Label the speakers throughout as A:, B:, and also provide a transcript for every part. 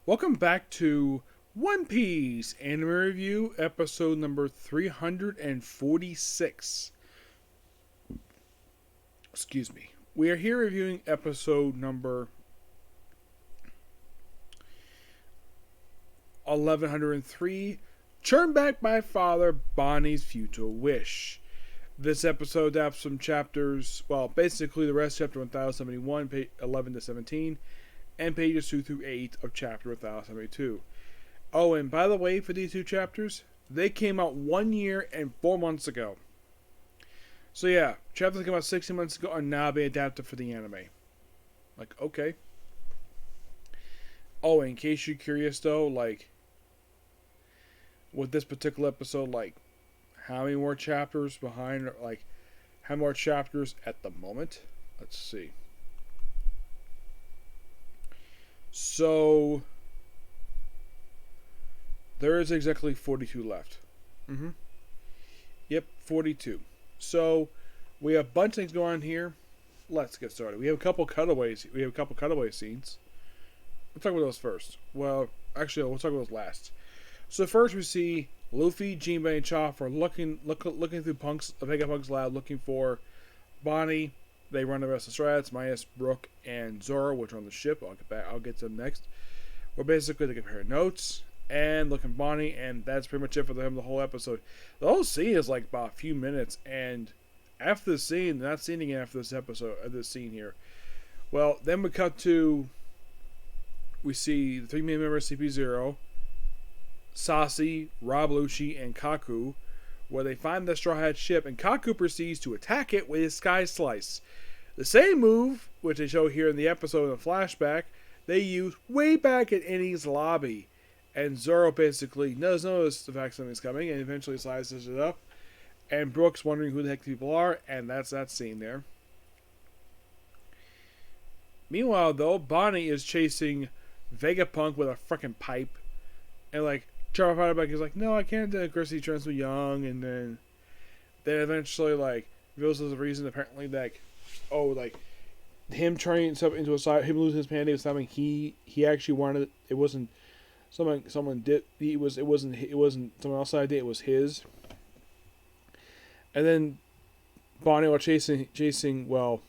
A: Welcome back to One Piece Anime Review, episode number 346. Excuse me. We are here reviewing episode number 1103, Turned Back by Father Bonney's Futile Wish. This episode adapts from chapters, basically the rest of chapter 1071, page 11 to 17, and pages 2 through 8 of chapter 1072. Oh, and by the way, for these two chapters, they came out 1 year and 4 months ago. So yeah, chapters came out 16 months ago are now being adapted for the anime. Like, okay. Oh, in case you're curious though, with this particular episode, how many more chapters behind, how many more chapters at the moment? Let's see. So, there is exactly 42 left. Yep, 42. So, we have a bunch of things going on here. Let's get started. We have a couple cutaways. We have a couple cutaway scenes. We'll talk about those first. Well, actually, we'll talk about those last. So first, we see Luffy, Jinbei, and Chopper looking through Vegapunk's lab, looking for Bonney. They run the rest of the strats, minus Brook and Zoro, which are on the ship. I'll get to them next. Where basically they compare notes and look at Bonney, and that's pretty much it for them the whole episode. The whole scene is about a few minutes, and after the scene, they're not seeing again after this episode, this scene here. Well, then we see the three main members, CP0, Sassi, Rob Lucci, and Kaku, where they find the Straw Hat ship, and Kaku proceeds to attack it with his Sky Slice. The same move, which they show here in the episode in the flashback, they use way back at Eni's lobby. And Zoro basically does notice the fact something's coming, and eventually slices it up. And Brooks wondering who the heck the people are, and that's that scene there. Meanwhile, though, Bonney is chasing Vegapunk with a freaking pipe. And, Charles Fireback is like, no, I can't. Of course, he turns so young, and then eventually, reveals as a reason, apparently, him turning himself into a side, him losing his panty was something he actually wanted. It wasn't someone did. It wasn't someone else's idea. It was his. And then Bonney, while chasing, even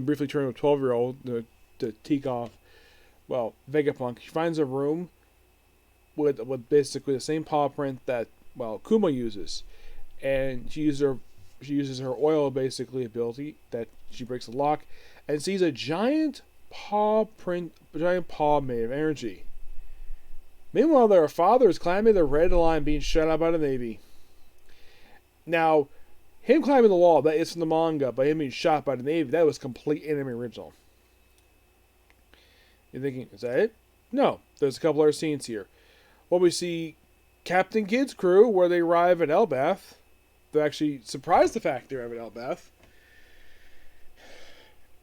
A: briefly turning a 12-year-old to teak off, Vegapunk, he finds a room with basically the same paw print that Kuma uses, and she uses her oil basically ability that she breaks the lock and sees a giant paw made of energy. Meanwhile, their father is climbing the red line, being shut out by the Navy. Now, him climbing the wall, that is from the manga, but him being shot by the Navy, that was complete anime original. You're thinking, is that it? No, there's a couple other scenes here. Well, we see Captain Kidd's crew, where they arrive at Elbath. They're actually surprised the fact they arrive at Elbath.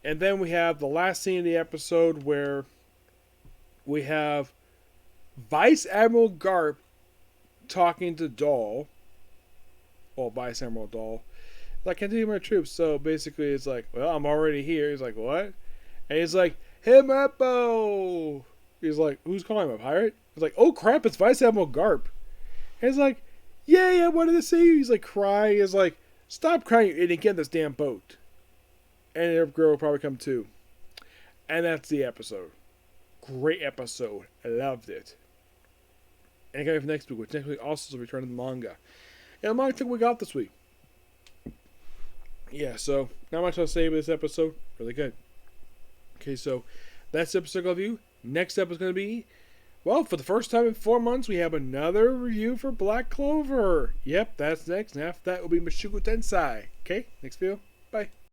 A: And then we have the last scene of the episode where we have Vice Admiral Garp talking to Doll. Well, Vice Admiral Doll. Continue my troops. So basically it's I'm already here. He's like, what? And he's like, Himappo! He's like, who's calling him, a pirate? He's like, oh crap, it's Vice Admiral Garp. And he's like, yay, I wanted to see you. He's crying. He's like, stop crying, you idiot, get in this damn boat. And the girl will probably come too. And that's the episode. Great episode. I loved it. And I got it for next week, which next week also is a return of the manga. And the manga took we got this week. Yeah, so not much to say about this episode. Really good. Okay, so that's the episode review. Next episode is going to be, for the first time in 4 months, we have another review for Black Clover. Yep, that's next. And after that will be Mushoku Tensei. Okay, next video. Bye.